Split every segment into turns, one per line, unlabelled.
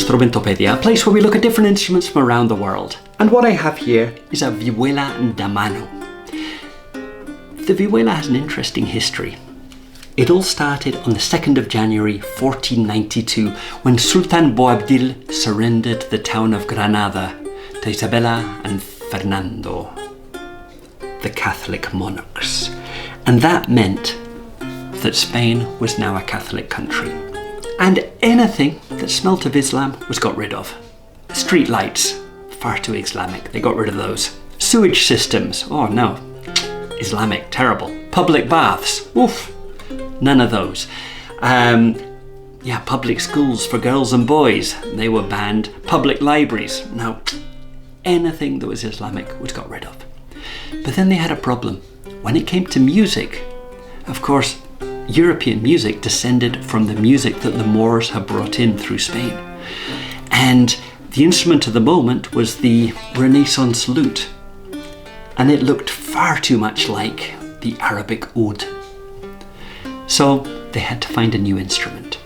Instrumentopedia, a place where we look at different instruments from around the world. And what I have here is a Vihuela da mano. The Vihuela has an interesting history. It all started on the 2nd of January 1492 when Sultan Boabdil surrendered the town of Granada to Isabella and Fernando, the Catholic monarchs. And that meant that Spain was now a Catholic country. And anything that smelt of Islam was got rid of. Street lights, far too Islamic, they got rid of those. Sewage systems, oh no, Islamic, terrible. Public baths, oof, none of those. Public schools for girls and boys, they were banned. Public libraries, no, anything that was Islamic was got rid of. But then they had a problem. When it came to music, of course, European music descended from the music that the Moors had brought in through Spain. And the instrument of the moment was the Renaissance lute. And it looked far too much like the Arabic oud. So they had to find a new instrument.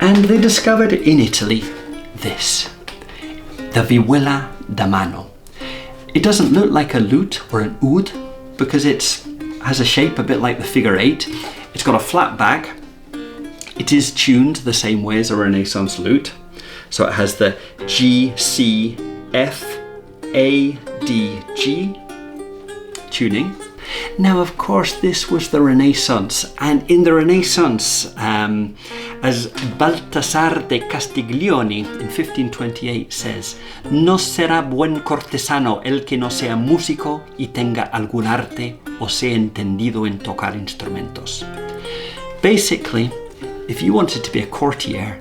And they discovered in Italy this, the Vihuela da mano. It doesn't look like a lute or an oud because it has a shape a bit like the figure 8. It's got a flat back. It is tuned the same way as a Renaissance lute. So it has the G, C, F, A, D, G tuning. Now, of course, this was the Renaissance, and in the Renaissance, as Baltasar de Castiglione in 1528 says, "No será buen cortesano el que no sea músico y tenga algún arte o sea entendido en tocar instrumentos." Basically, if you wanted to be a courtier,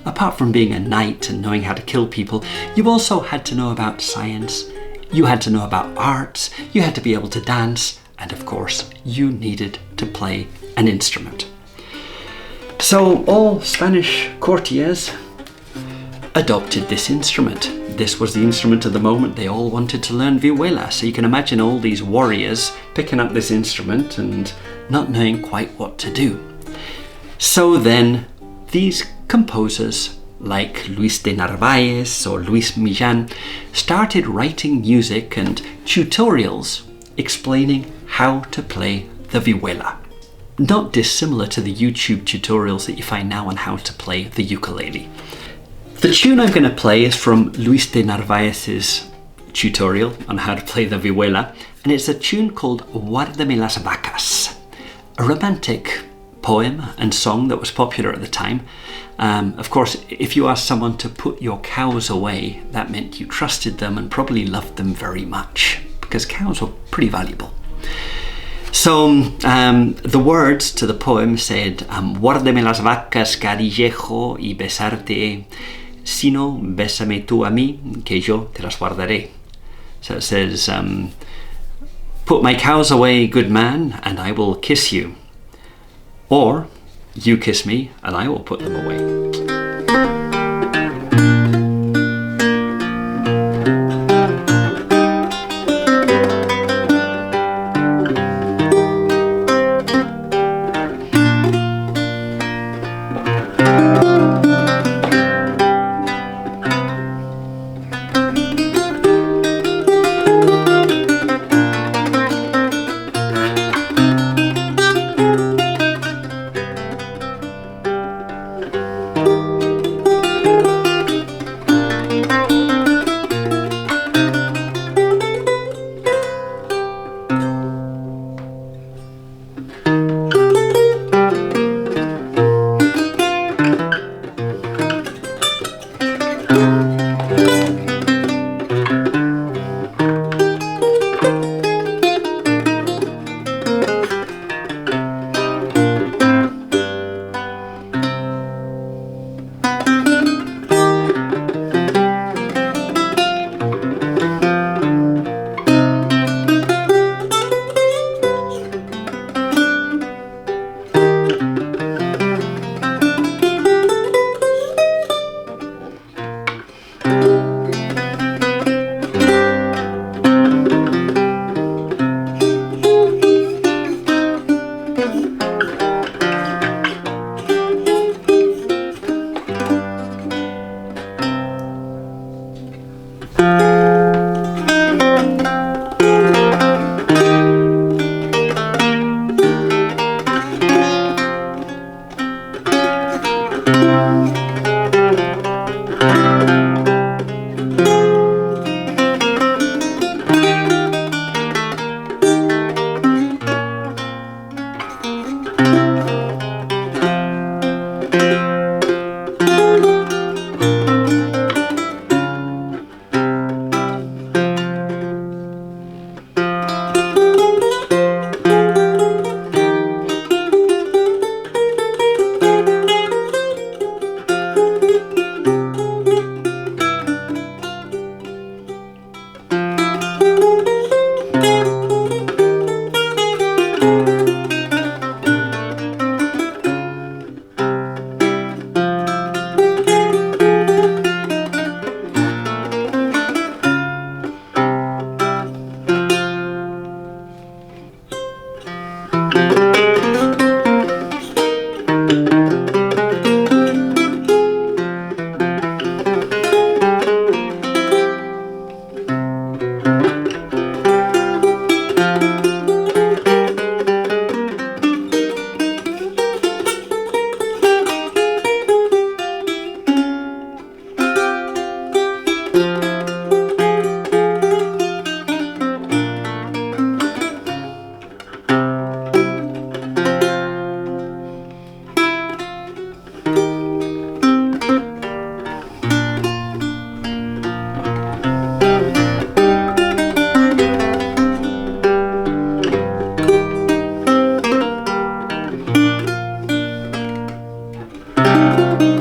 apart from being a knight and knowing how to kill people, you also had to know about science, you had to know about arts, you had to be able to dance, and of course, you needed to play an instrument. So all Spanish courtiers adopted this instrument. This was the instrument of the moment. They all wanted to learn vihuela. So you can imagine all these warriors picking up this instrument and not knowing quite what to do. So then these composers like Luis de Narvaez or Luis Millán started writing music and tutorials explaining how to play the vihuela. Not dissimilar to the YouTube tutorials that you find now on how to play the ukulele. The tune I'm going to play is from Luis de Narvaez's tutorial on how to play the vihuela, and it's a tune called Guárdame las vacas, a romantic poem and song that was popular at the time. Of course, if you asked someone to put your cows away, that meant you trusted them and probably loved them very much, because cows were pretty valuable. So the words to the poem said, Guárdame las vacas, carillejo, y besarte, sino bésame tú a mí, que yo te las guardaré. So it says, put my cows away, good man, and I will kiss you. Or, you kiss me, and I will put them away.
Bye.